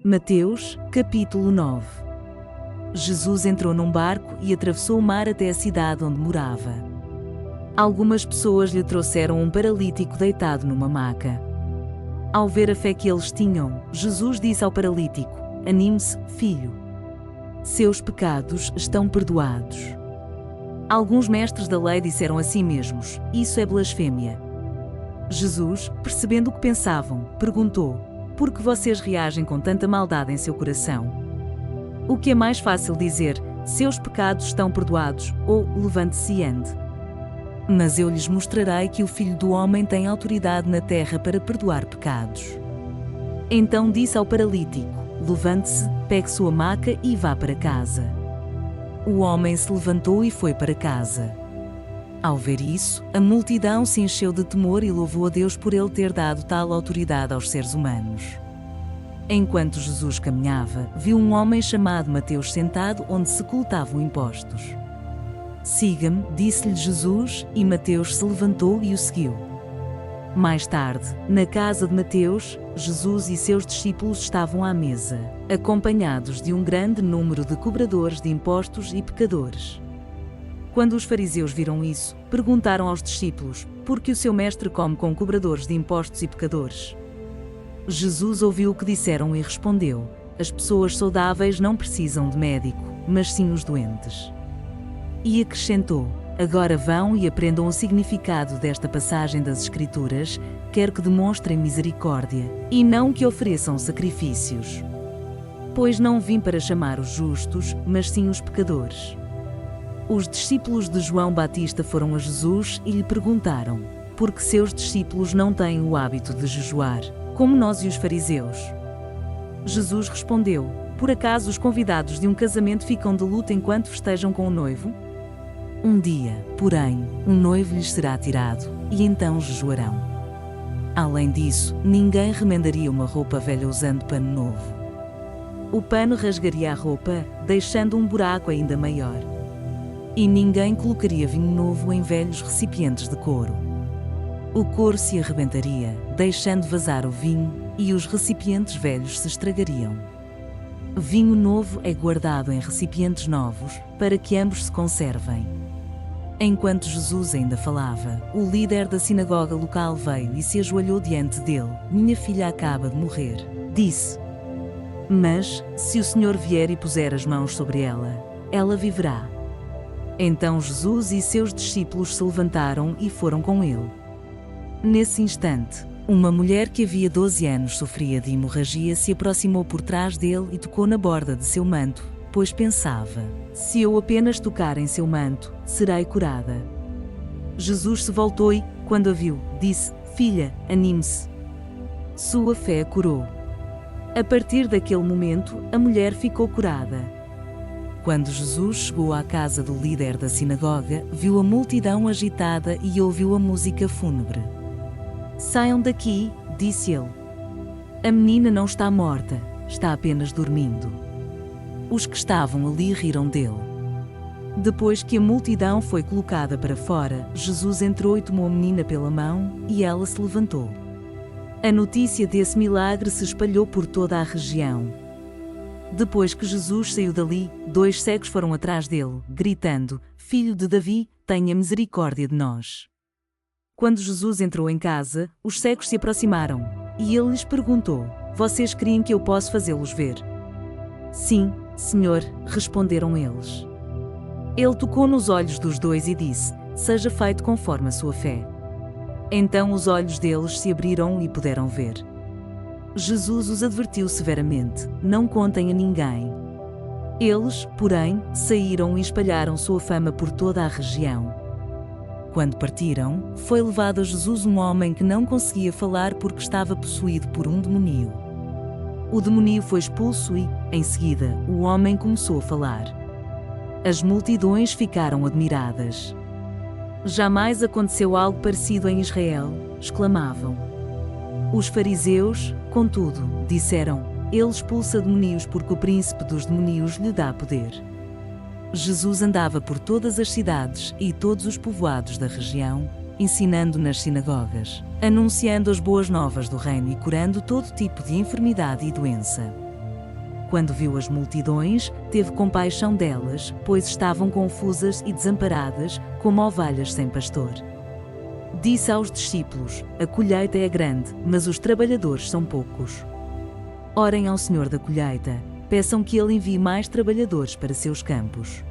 Mateus, capítulo 9. Jesus entrou num barco e atravessou o mar até a cidade onde morava. Algumas pessoas lhe trouxeram um paralítico deitado numa maca. Ao ver a fé que eles tinham, Jesus disse ao paralítico: "Anime-se, filho. Seus pecados estão perdoados." Alguns mestres da lei disseram a si mesmos: "Isso é blasfêmia." Jesus, percebendo o que pensavam, perguntou: "Por que vocês reagem com tanta maldade em seu coração? O que é mais fácil dizer: seus pecados estão perdoados, ou levante-se e ande? Mas eu lhes mostrarei que o Filho do Homem tem autoridade na terra para perdoar pecados." Então disse ao paralítico: "Levante-se, pegue sua maca e vá para casa." O homem se levantou e foi para casa. Ao ver isso, a multidão se encheu de temor e louvou a Deus por ele ter dado tal autoridade aos seres humanos. Enquanto Jesus caminhava, viu um homem chamado Mateus sentado onde se coletavam impostos. "Siga-me", disse-lhe Jesus, e Mateus se levantou e o seguiu. Mais tarde, na casa de Mateus, Jesus e seus discípulos estavam à mesa, acompanhados de um grande número de cobradores de impostos e pecadores. Quando os fariseus viram isso, perguntaram aos discípulos: "Por que o seu mestre come com cobradores de impostos e pecadores?" Jesus ouviu o que disseram e respondeu: "As pessoas saudáveis não precisam de médico, mas sim os doentes." E acrescentou: "Agora vão e aprendam o significado desta passagem das Escrituras: quero que demonstrem misericórdia, e não que ofereçam sacrifícios. Pois não vim para chamar os justos, mas sim os pecadores." Os discípulos de João Batista foram a Jesus e lhe perguntaram: "Por que seus discípulos não têm o hábito de jejuar, como nós e os fariseus?" Jesus respondeu: "Por acaso os convidados de um casamento ficam de luto enquanto festejam com o noivo? Um dia, porém, um noivo lhes será tirado, e então jejuarão. Além disso, ninguém remendaria uma roupa velha usando pano novo. O pano rasgaria a roupa, deixando um buraco ainda maior. E ninguém colocaria vinho novo em velhos recipientes de couro. O couro se arrebentaria, deixando vazar o vinho, e os recipientes velhos se estragariam. Vinho novo é guardado em recipientes novos, para que ambos se conservem." Enquanto Jesus ainda falava, o líder da sinagoga local veio e se ajoelhou diante dele. "Minha filha acaba de morrer", disse. "Mas, se o Senhor vier e puser as mãos sobre ela, ela viverá." Então Jesus e seus discípulos se levantaram e foram com ele. Nesse instante, uma mulher que havia 12 anos sofria de hemorragia se aproximou por trás dele e tocou na borda de seu manto, pois pensava: "Se eu apenas tocar em seu manto, serei curada." Jesus se voltou e, quando a viu, disse: "Filha, anime-se. Sua fé a curou." A partir daquele momento, a mulher ficou curada. Quando Jesus chegou à casa do líder da sinagoga, viu a multidão agitada e ouviu a música fúnebre. "Saiam daqui", disse ele. "A menina não está morta, está apenas dormindo." Os que estavam ali riram dele. Depois que a multidão foi colocada para fora, Jesus entrou e tomou a menina pela mão, e ela se levantou. A notícia desse milagre se espalhou por toda a região. Depois que Jesus saiu dali, 2 cegos foram atrás dele, gritando: "Filho de Davi, tenha misericórdia de nós." Quando Jesus entrou em casa, os cegos se aproximaram, e ele lhes perguntou: "Vocês creem que eu posso fazê-los ver?" "Sim, Senhor", responderam eles. Ele tocou nos olhos dos 2 e disse: "Seja feito conforme a sua fé." Então os olhos deles se abriram e puderam ver. Jesus os advertiu severamente: "Não contem a ninguém." Eles, porém, saíram e espalharam sua fama por toda a região. Quando partiram, foi levado a Jesus um homem que não conseguia falar porque estava possuído por um demonío. O demonío foi expulso e, em seguida, o homem começou a falar. As multidões ficaram admiradas. "Jamais aconteceu algo parecido em Israel", exclamavam. Os fariseus, contudo, disseram: "Ele expulsa demónios porque o príncipe dos demónios lhe dá poder." Jesus andava por todas as cidades e todos os povoados da região, ensinando nas sinagogas, anunciando as boas novas do reino e curando todo tipo de enfermidade e doença. Quando viu as multidões, teve compaixão delas, pois estavam confusas e desamparadas, como ovelhas sem pastor. Disse aos discípulos: a colheita é grande, mas os trabalhadores são poucos. Orem ao Senhor da colheita, peçam que Ele envie mais trabalhadores para seus campos.